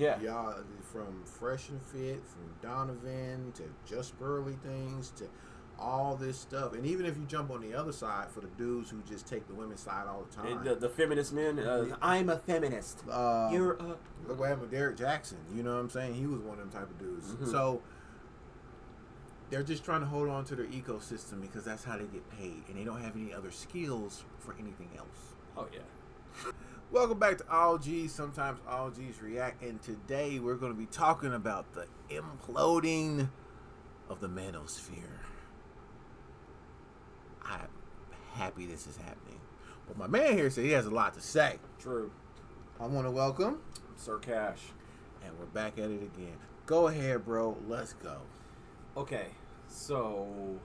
Yeah. Y'all, from Fresh and Fit, from Donovan to Just Burley things to all this stuff. And even if you jump on the other side for the dudes who just take the women's side all the time. The feminist men, I'm a feminist. You're a... Look what happened with Derek Jackson. You know what I'm saying? He was one of them type of dudes. Mm-hmm. So they're just trying to hold on to their ecosystem because that's how they get paid. And they don't have any other skills for anything else. Oh, yeah. Welcome back to AllG's, sometimes AllG'sReact. And today we're going to be talking about the imploding of the Manosphere. I'm happy this is happening. But my man here said he has a lot to say. True. I want to welcome Sir Cash. And we're back at it again. Go ahead, bro. Let's go. Okay, so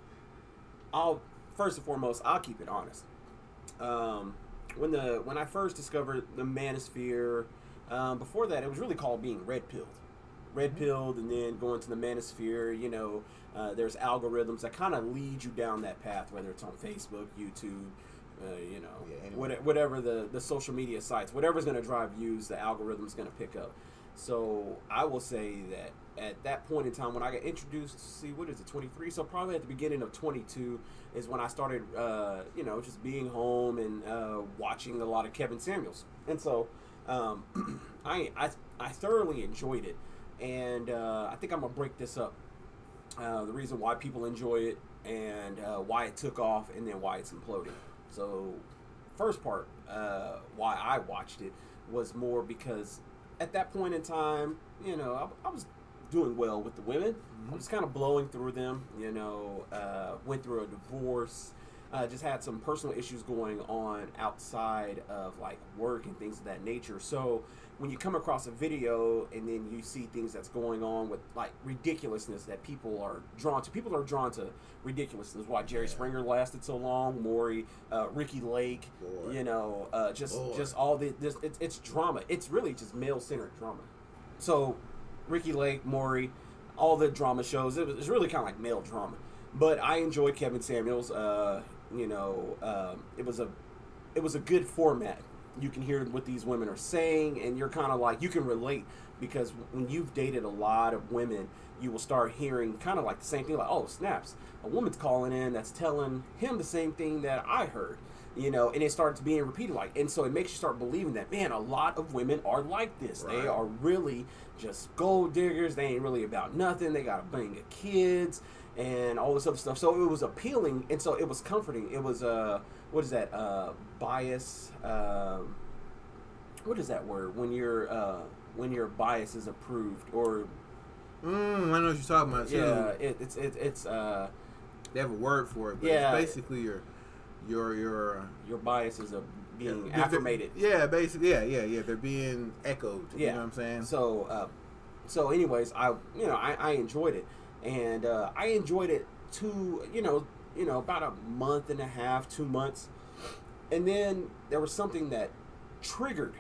I'll first and foremost I'll keep it honest. When I first discovered the Manosphere, before that it was really called being red pilled, and then going to the Manosphere. You know, there's algorithms that kind of lead you down that path, whether it's on Facebook, YouTube, whatever the social media sites, whatever's going to drive views, the algorithm's going to pick up. So I will say that at that point in time when I got introduced, 23, so probably at the beginning of 22 is when I started, just being home and watching a lot of Kevin Samuels. And so I thoroughly enjoyed it. And I think I'm going to break this up. The reason why people enjoy it and why it took off and then why it's imploding. So first part, why I watched it was more because at that point in time, I was doing well with the women. Mm-hmm. I was kind of blowing through them, went through a divorce, just had some personal issues going on outside of like work and things of that nature. So when you come across a video and then you see things that's going on with like ridiculousness that people are drawn to ridiculousness. Why Jerry Springer lasted so long, Maury, Ricky Lake, just all this. It's drama. It's really just male-centered drama. So Ricky Lake, Maury, all the drama shows. It was really kind of like male drama. But I enjoyed Kevin Samuels. It was a good format. You can hear what these women are saying, and you're kind of like, you can relate, because when you've dated a lot of women, you will start hearing kind of like the same thing, like, oh, snaps, a woman's calling in that's telling him the same thing that I heard, and it starts being repeated, and so it makes you start believing that, man, a lot of women are like this. Right. They are really just gold diggers. They ain't really about nothing. They got a bunch of kids and all this other stuff. So it was appealing, and so it was comforting. It was what is that? Bias. What is that word when your bias is approved? Or I know what you're talking about. Yeah, it's they have a word for it, but it's basically your bias is being affirmated. Yeah, basically, yeah. They're being echoed. Yeah. You know what I'm saying? So anyways, I enjoyed it. And I enjoyed it about a month and a half, 2 months. And then there was something that triggered,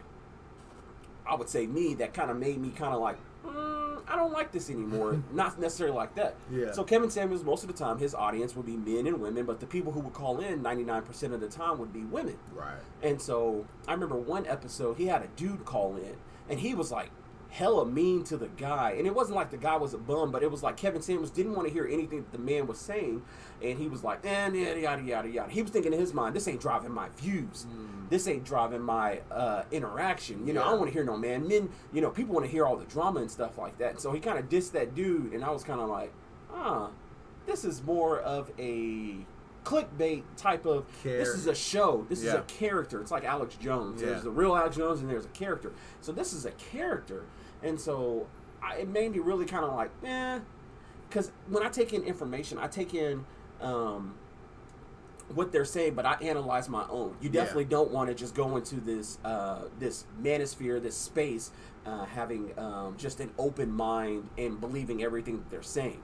I would say, me, that kind of made me kind of like, I don't like this anymore. Not necessarily like that. Yeah. So Kevin Samuels, most of the time, his audience would be men and women, but the people who would call in 99% of the time would be women. Right. And so I remember one episode, he had a dude call in, and he was like, hella mean to the guy, and it wasn't like the guy was a bum, but it was like Kevin Samuels didn't want to hear anything that the man was saying, and he was like, yada yada yada. He was thinking in his mind, this ain't driving my views, this ain't driving my interaction. I don't want to hear no man. Men, people want to hear all the drama and stuff like that. And so he kind of dissed that dude, and I was kind of like, this is more of a clickbait type of. This is a show. This is a character. It's like Alex Jones. There's the real Alex Jones, and there's a character. So this is a character. And so it made me really kind of like, because when I take in information, I take in what they're saying, but I analyze my own. You definitely don't want to just go into this this manosphere, this space, having just an open mind and believing everything that they're saying.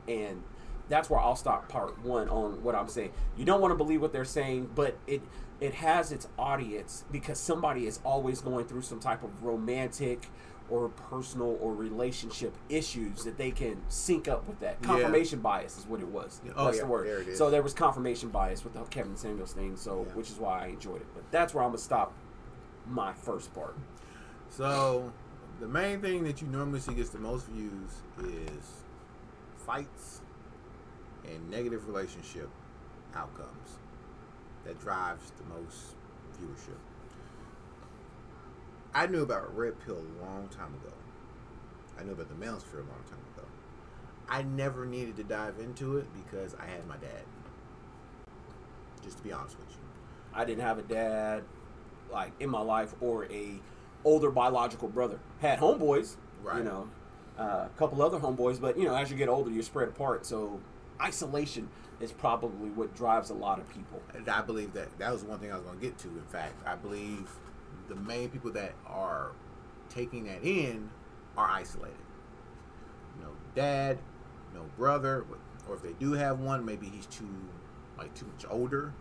And that's where I'll stop part one on what I'm saying. You don't want to believe what they're saying, but it has its audience, because somebody is always going through some type of romantic or personal or relationship issues that they can sync up with that. Confirmation bias is what it was. That's the word. There it is. So there was confirmation bias with the Kevin Samuels thing, which is why I enjoyed it. But that's where I'm going to stop my first part. So the main thing that you normally see gets the most views is fights and negative relationship outcomes. That drives the most viewership. I knew about Red Pill a long time ago. I knew about the Manosphere a long time ago. I never needed to dive into it because I had my dad. Just to be honest with you. I didn't have a dad like in my life or a older biological brother. Had homeboys, Right. you know, a couple other homeboys, but you know, as you get older, you're spread apart. So isolation is probably what drives a lot of people. And I believe that was one thing I was going to get to. In fact, I believe the main people that are taking that in are isolated. No dad, no brother, or if they do have one, maybe he's too much older.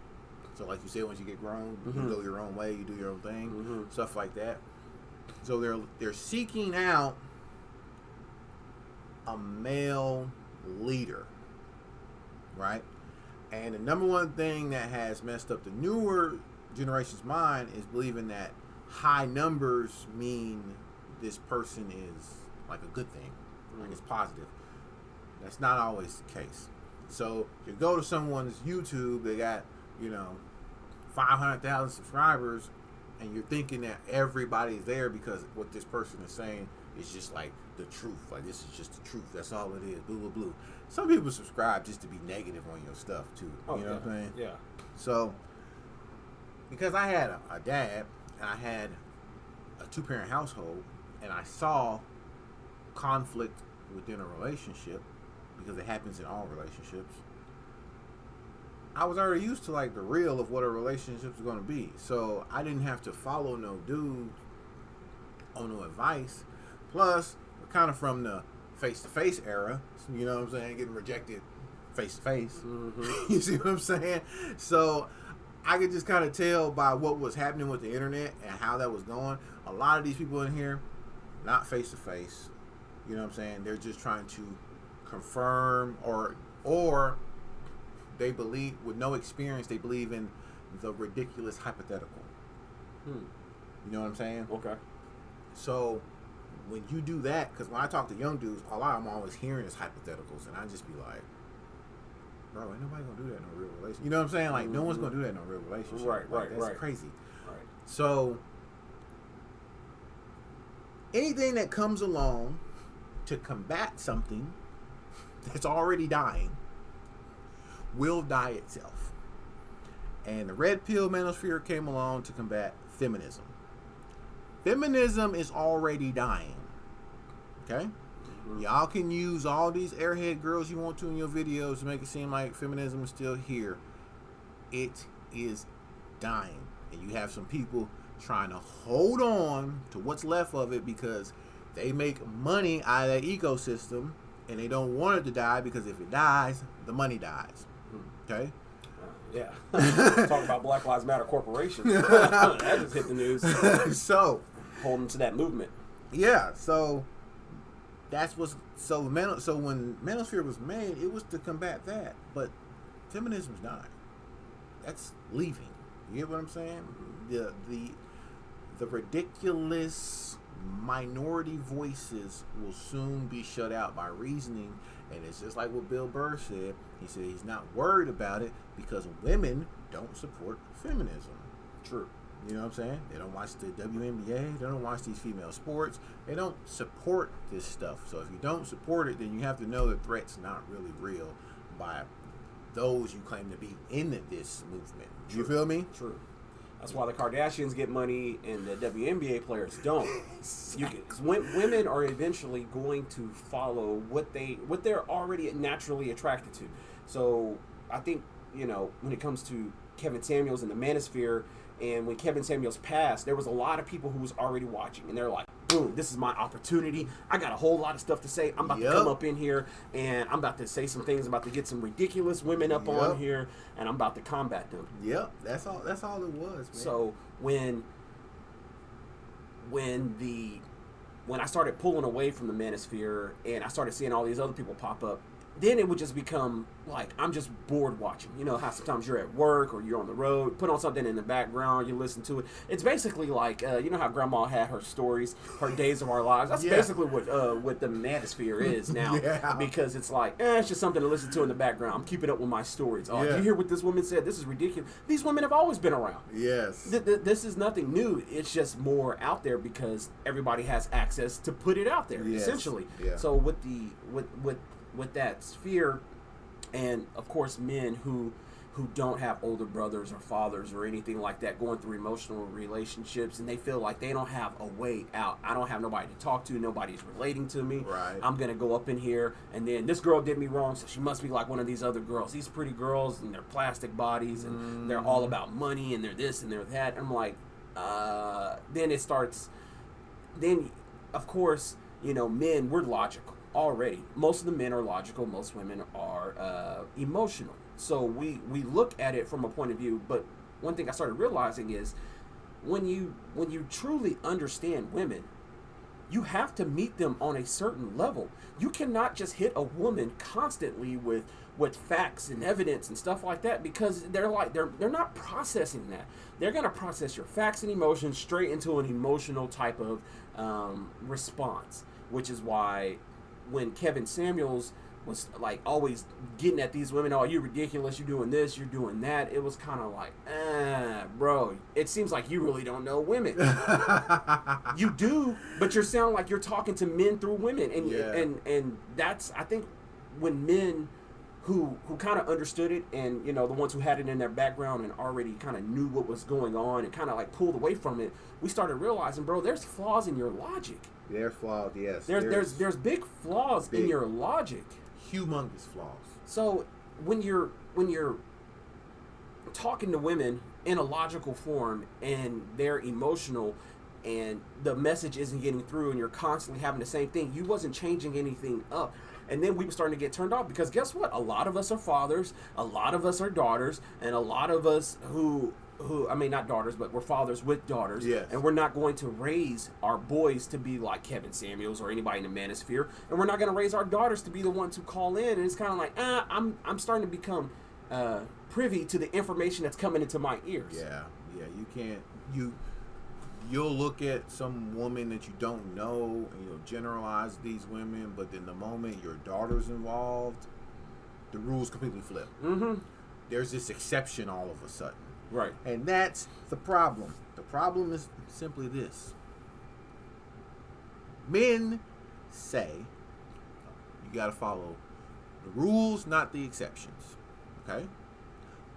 So like you said, once you get grown, you go your own way, you do your own thing, stuff like that. So they're seeking out a male leader, right? And the number one thing that has messed up the newer generation's mind is believing that high numbers mean this person is like a good thing, like it's positive. That's not always the case. So you go to someone's YouTube, they got, 500,000 subscribers, and you're thinking that everybody's there because what this person is saying is just like the truth. Like, this is just the truth. That's all it is. Blue, blue, blue. Some people subscribe just to be negative on your stuff, too. Oh, you know what I'm saying? Yeah. So, because I had a dad, and I had a two-parent household, and I saw conflict within a relationship, because it happens in all relationships, I was already used to like the real of what a relationship is going to be. So I didn't have to follow no dude on no advice. Plus, we're kind of from the face-to-face era, you know what I'm saying, getting rejected face-to-face. You see what I'm saying? So I could just kind of tell by what was happening with the internet and how that was going. A lot of these people in here, not face-to-face, you know what I'm saying, they're just trying to confirm or they believe, with no experience, they believe in the ridiculous hypothetical. You know what I'm saying? Okay. So when you do that, because when I talk to young dudes, a lot of them always hearing is hypotheticals, and I just be like, bro, ain't nobody gonna do that in no real relationship. You know what I'm saying? Like, no one's gonna do that in no real relationship. Right. That's crazy. Right. So anything that comes along to combat something that's already dying will die itself. And the Red Pill Manosphere came along to combat feminism. Feminism is already dying. Okay? Y'all can use all these airhead girls you want to in your videos to make it seem like feminism is still here. It is dying. And you have some people trying to hold on to what's left of it because they make money out of that ecosystem and they don't want it to die because if it dies, the money dies. Okay? Yeah. Talk about Black Lives Matter Corporation. That just hit the news. So, holding to that movement. Yeah, so that's what's so when Manosphere was made, it was to combat that. But feminism's dying. That's leaving. You get what I'm saying? The ridiculous minority voices will soon be shut out by reasoning, and it's just like what Bill Burr said. He said he's not worried about it because women don't support feminism. True. You know what I'm saying? They don't watch the WNBA. They don't watch these female sports. They don't support this stuff. So if you don't support it, then you have to know the threat's not really real by those you claim to be in this movement. Do you feel me? True. That's why the Kardashians get money and the WNBA players don't. Women are eventually going to follow what they're already naturally attracted to. So I think, when it comes to Kevin Samuels and the Manosphere, and when Kevin Samuels passed, there was a lot of people who was already watching, and they're like, boom, this is my opportunity. I got a whole lot of stuff to say. I'm about to come up in here, and I'm about to say some things. I'm about to get some ridiculous women up on here, and I'm about to combat them. Yep, that's all it was, man. So when I started pulling away from the Manosphere, and I started seeing all these other people pop up, then it would just become like I'm just bored watching. You know how sometimes you're at work or you're on the road, put on something in the background, you listen to it. It's basically like you know how Grandma had her stories, her Days of Our Lives. That's basically what the Manosphere is now. Because it's like it's just something to listen to in the background. I'm keeping up with my stories. Oh, did you hear what this woman said? This is ridiculous. These women have always been around. Yes. This is nothing new. It's just more out there because everybody has access to put it out there. Essentially. Yeah. So with that sphere, and of course men who don't have older brothers or fathers or anything like that going through emotional relationships, and they feel like they don't have a way out. I don't have nobody to talk to, nobody's relating to me. Right. I'm gonna go up in here, and then this girl did me wrong, so she must be like one of these other girls, these pretty girls, and their plastic bodies, and they're all about money, and they're this and they're that. I'm like, then it starts. Then, of course, you know, men, we're logical already. Most of the men are logical. Most women are emotional. So we look at it from a point of view. But one thing I started realizing is when you truly understand women, you have to meet them on a certain level. You cannot just hit a woman constantly with facts and evidence and stuff like that, because they're not processing that. They're going to process your facts and emotions straight into an emotional type of response, which is why when Kevin Samuels was like always getting at these women, oh, you're ridiculous, you're doing this, you're doing that, it was kind of like, bro, it seems like you really don't know women. You do, but you sound like you're talking to men through women, and that's, I think, when men who kind of understood it, and you know, the ones who had it in their background and already kind of knew what was going on and kind of like pulled away from it, we started realizing, bro, there's flaws in your logic. There's flaws, yes. There's big flaws in your logic. Humongous flaws. So when you're talking to women in a logical form and they're emotional and the message isn't getting through and you're constantly having the same thing, you wasn't changing anything up. And then we were starting to get turned off, because guess what? A lot of us are fathers, a lot of us are daughters, and a lot of us who I mean, not daughters, but we're fathers with daughters. Yes. And we're not going to raise our boys to be like Kevin Samuels or anybody in the Manosphere. And we're not going to raise our daughters to be the ones who call in. And it's kind of like, I'm starting to become privy to the information that's coming into my ears. Yeah. You can't, you'll look at some woman that you don't know and you'll generalize these women, but then the moment your daughter's involved, the rules completely flip. Mm-hmm. There's this exception all of a sudden. Right. And that's the problem. The problem is simply this. Men say you got to follow the rules, not the exceptions. Okay?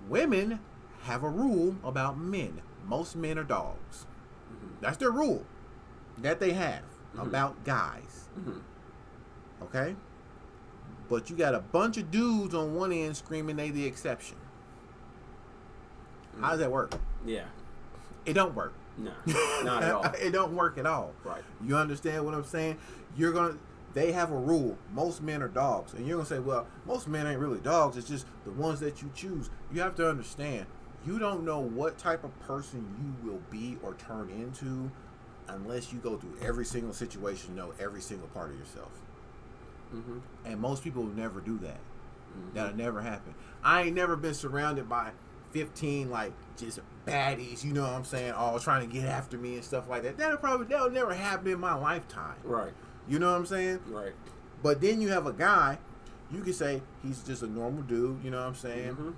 Women have a rule about men. Most men are dogs. Mm-hmm. That's their rule that they have about guys. Mm-hmm. Okay? But you got a bunch of dudes on one end screaming they the exception. How does that work? Yeah. It don't work. No, not at all. It don't work at all. Right. You understand what I'm saying? They have a rule. Most men are dogs. And you're going to say, well, most men ain't really dogs. It's just the ones that you choose. You have to understand, you don't know what type of person you will be or turn into unless you go through every single situation, know every single part of yourself. Mm-hmm. And most people will never do that. Mm-hmm. That'll never happen. I ain't never been surrounded by 15 like just baddies, you know what I'm saying, all trying to get after me and stuff like that. That'll never happen in my lifetime. Right. You know what I'm saying? Right. But then you have a guy, you could say he's just a normal dude, you know what I'm saying? Mm-hmm.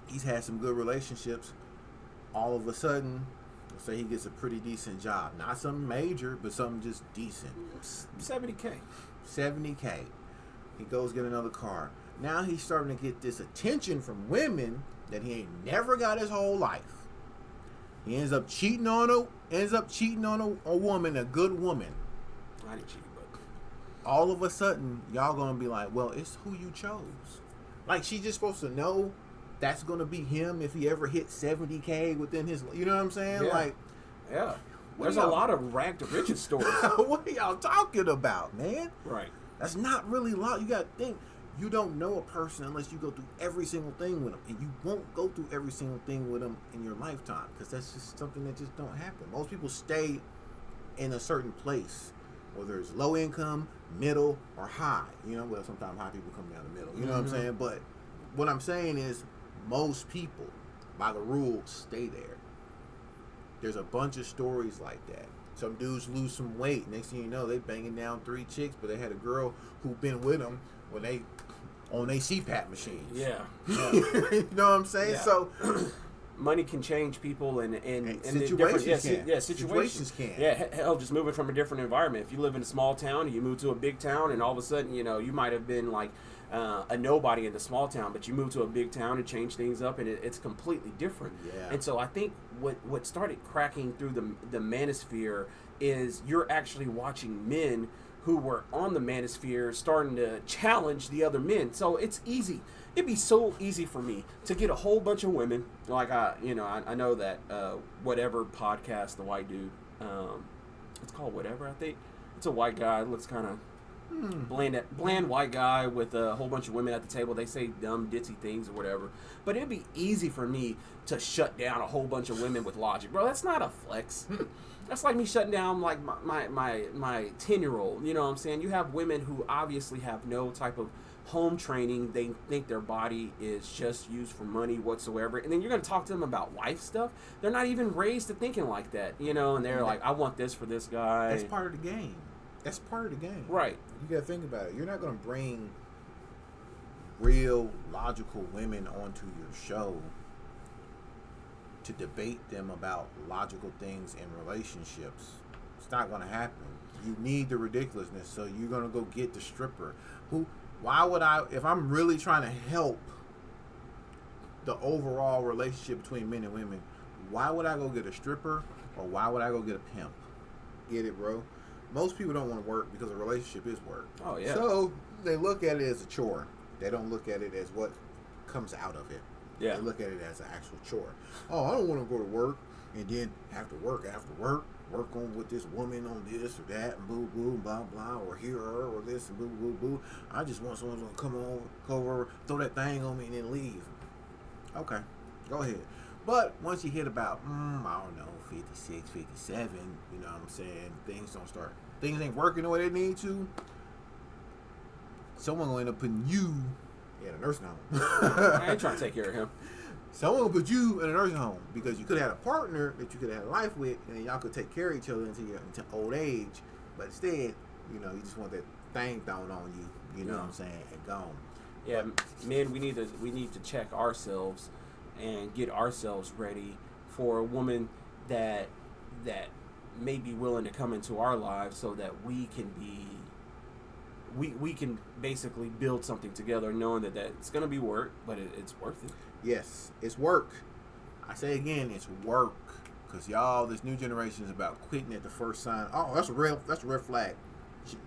He's had some good relationships. All of a sudden, let's say he gets a pretty decent job. Not something major, but something just decent. 70K. 70K. He goes get another car. Now he's starting to get this attention from women that he ain't never got his whole life. He ends up cheating on a woman, a good woman. I didn't cheat, but all of a sudden, y'all gonna be like, well, it's who you chose. Like, she's just supposed to know that's gonna be him if he ever hits 70K within his, you know what I'm saying? Yeah. Like, yeah. There's a lot of rag to riches stories. What are y'all talking about, man? Right. That's not really you gotta think. You don't know a person unless you go through every single thing with them. And you won't go through every single thing with them in your lifetime, because that's just something that just don't happen. Most people stay in a certain place whether it's low income, middle, or high. You know, well, sometimes high people come down the middle. You know what I'm saying? But what I'm saying is most people, by the rule, stay there. There's a bunch of stories like that. Some dudes lose some weight. Next thing you know, they banging down 3 chicks, but they had a girl who been with them when they on their CPAP machines. Yeah. You know what I'm saying? Yeah. So money can change people and situations can. Situations can. Yeah, hell, just moving from a different environment. If you live in a small town and you move to a big town, and all of a sudden, you know, you might have been like a nobody in the small town, but you move to a big town and change things up, and it's completely different. Yeah. And so I think what started cracking through the manosphere is you're actually watching men who were on the manosphere starting to challenge the other men. So it's easy. It'd be so easy for me to get a whole bunch of women. Like I know that whatever podcast, the white dude, it's called whatever, I think. It's a white guy, looks kind of bland white guy with a whole bunch of women at the table. They say dumb ditzy things or whatever. But it'd be easy for me to shut down a whole bunch of women with logic, bro. That's not a flex. That's like me shutting down like my 10-year-old. You know what I'm saying? You have women who obviously have no type of home training. They think their body is just used for money whatsoever. And then you're going to talk to them about wife stuff. They're not even raised to thinking like that, you know, and they're like, I want this for this guy. That's part of the game. That's part of the game. Right. You got to think about it. You're not going to bring real, logical women onto your show to debate them about logical things in relationships. It's not going to happen. You need the ridiculousness, so you're going to go get the stripper. Why would I, if I'm really trying to help the overall relationship between men and women, why would I go get a stripper or why would I go get a pimp? Get it, bro? Most people don't want to work because a relationship is work. Oh, yeah. So they look at it as a chore. They don't look at it as what comes out of it. Yeah. They look at it as an actual chore. Oh, I don't want to go to work and then have to work after work on with this woman on this or that and boo boo blah blah or hear her or this and boo boo boo. I just want someone to come over, throw that thing on me and then leave. Okay, go ahead. But once you hit about I don't know 56, 57, you know what I'm saying, things ain't working the way they need to. Someone gonna end up putting you in a nursing home. I ain't trying to take care of him. Someone will put you in a nursing home because you could have had a partner that you could have had life with, and then y'all could take care of each other until old age. But instead, you know, you just want that thing thrown on you. You know what I'm saying? And gone. Yeah, men, we need to check ourselves and get ourselves ready for a woman that may be willing to come into our lives, so that we can basically build something together, knowing that it's going to be work, but it's worth it. Yes, it's work. I say again, it's work. Because y'all, this new generation is about quitting at the first sign. Oh, that's a red flag.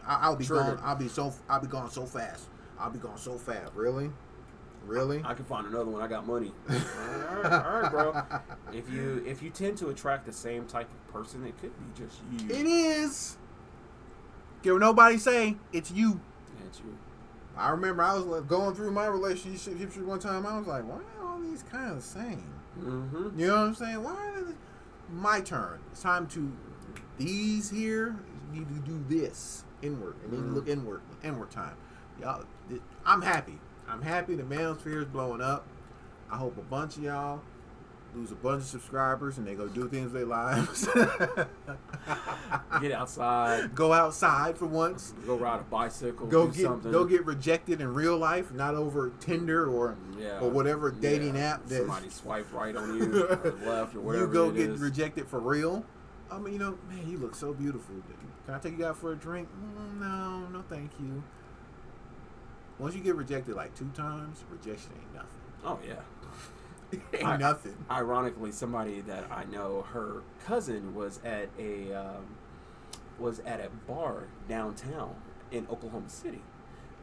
I'll be gone. I'll be gone so fast. Really? I can find another one. I got money. all right, bro. If you tend to attract the same type of person, it could be just you. It is. Can nobody say it's you? Yeah, it's you. I remember I was going through my relationship history one time. I was like, why are all these kind of the same? Mm-hmm. You know what I'm saying? Why are they? My turn. It's time to, these here need to do this inward. And then look inward time. Y'all, I'm happy. The Manosphere is blowing up. I hope a bunch of y'all lose a bunch of subscribers and they go do things with their lives. Get outside. Go outside for once. Go ride a bicycle. Go get rejected in real life, not over Tinder or whatever dating app that somebody swipe right on you or left or whatever. You go get rejected for real. I mean, man, you look so beautiful. Can I take you out for a drink? No, thank you. Once you get rejected like 2 times, rejection ain't nothing. Oh yeah. Ain't nothing. Ironically, somebody that I know, her cousin was at a bar downtown in Oklahoma City,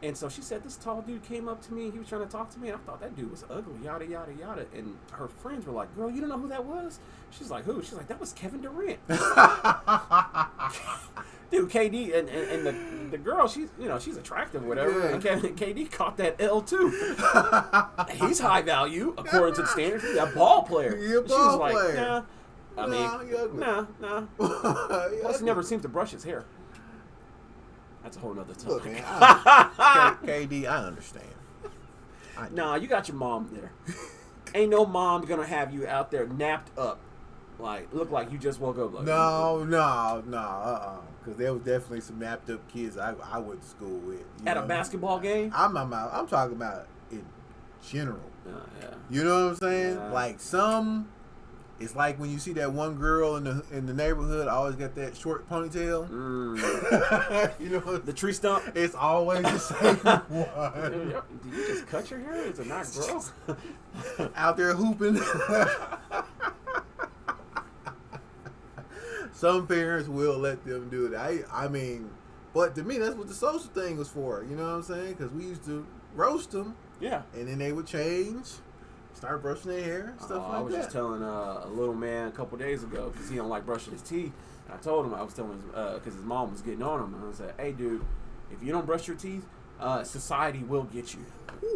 and so she said this tall dude came up to me. He was trying to talk to me, and I thought that dude was ugly. Yada yada yada. And her friends were like, "Girl, you don't know who that was?" She's like, "Who?" She's like, "That was Kevin Durant." Dude, KD and the girl, she's attractive, or whatever. Yeah. And KD caught that L too. He's high value according to the standards. He's a ball player. You're a ball player. Nah. I mean, nah. Plus, he never seems to brush his hair. That's a whole nother topic. Look, man, KD, I understand. Nah, you got your mom there. Ain't no mom gonna have you out there napped up, like look like you just woke up. Like, No. Because there was definitely some napped up kids I went to school with. At a basketball game? I'm talking about in general. Yeah. You know what I'm saying? Yeah. Like some, it's like when you see that one girl in the neighborhood always got that short ponytail. You know, the tree stump. It's always the same one. Did you just cut your hair? Is it not grow? Out there hooping. Some parents will let them do it. I mean, but to me, that's what the social thing was for. You know what I'm saying? Because we used to roast them. Yeah. And then they would change, start brushing their hair, and stuff like that. I was just telling a little man a couple days ago because he don't like brushing his teeth. And I told him, I was telling him because his mom was getting on him. And I said, hey, dude, if you don't brush your teeth, society will get you.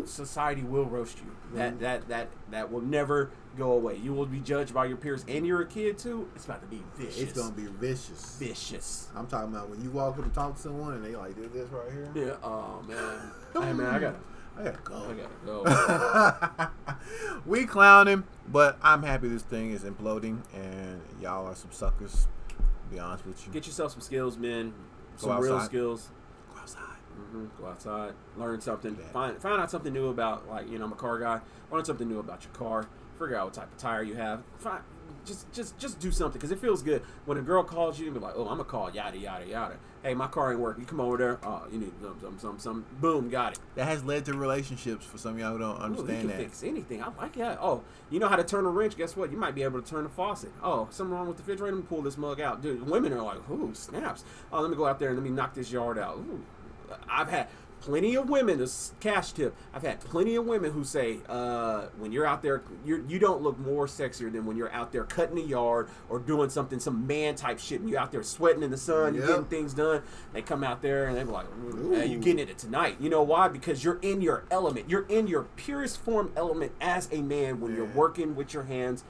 Society will roast you. That will never go away. You will be judged by your peers, and you're a kid too. It's about to be vicious. It's gonna be vicious. I'm talking about when you walk up and talk to someone and they like do this right here. Yeah. Oh man. Hey man, I gotta go. We clowning, but I'm happy this thing is imploding, and y'all are some suckers. To be honest with you. Get yourself some skills, man. Go Some outside. real skills. Go outside. Go outside, learn something, Yeah. find out something new about, like, you know, I'm a car guy. Learn something new about your car. Figure out what type of tire you have. Just do something because it feels good when a girl calls you and be like, oh, I'm gonna call yada yada yada. Hey, my car ain't working. You come over there. Oh, you need some. Boom, got it. That has led to relationships for some of y'all who don't Ooh, understand you can that. fix anything. I like that. Oh, you know how to turn a wrench? Guess what? You might be able to turn the faucet. Oh, something wrong with the refrigerator? Let me pull this mug out. Dude, women are like, ooh, snaps. Oh, let me go out there and let me knock this yard out. Ooh, I've had plenty of women, this cash tip, I've had plenty of women who say, when you're out there, you don't look more sexier than when you're out there cutting the yard or doing something, some man type shit, and you're out there sweating in the sun, you're getting things done. They come out there and they're like, hey, you're getting it tonight. You know why? Because you're in your element. You're in your purest form element as a man when you're working with your hands.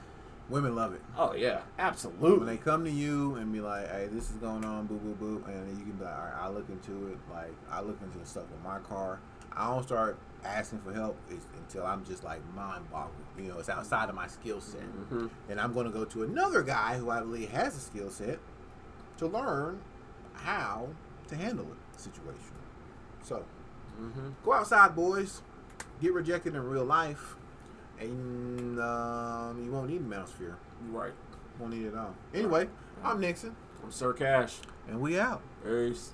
Women love it. Oh, yeah, absolutely. When they come to you and be like, hey, this is going on, boo, boo, boo, and then you can be like, all right, I'll look into it. Like, I look into the stuff with my car. I don't start asking for help until I'm just, like, mind-boggled. You know, it's outside of my skill set. Mm-hmm. And I'm going to go to another guy who I believe has a skill set to learn how to handle the situation. So, go outside, boys. Get rejected in real life. And you won't need a Manosphere. Right. Won't need it at all. Anyway, I'm Nixon. I'm Sir Cash. And we out. Peace.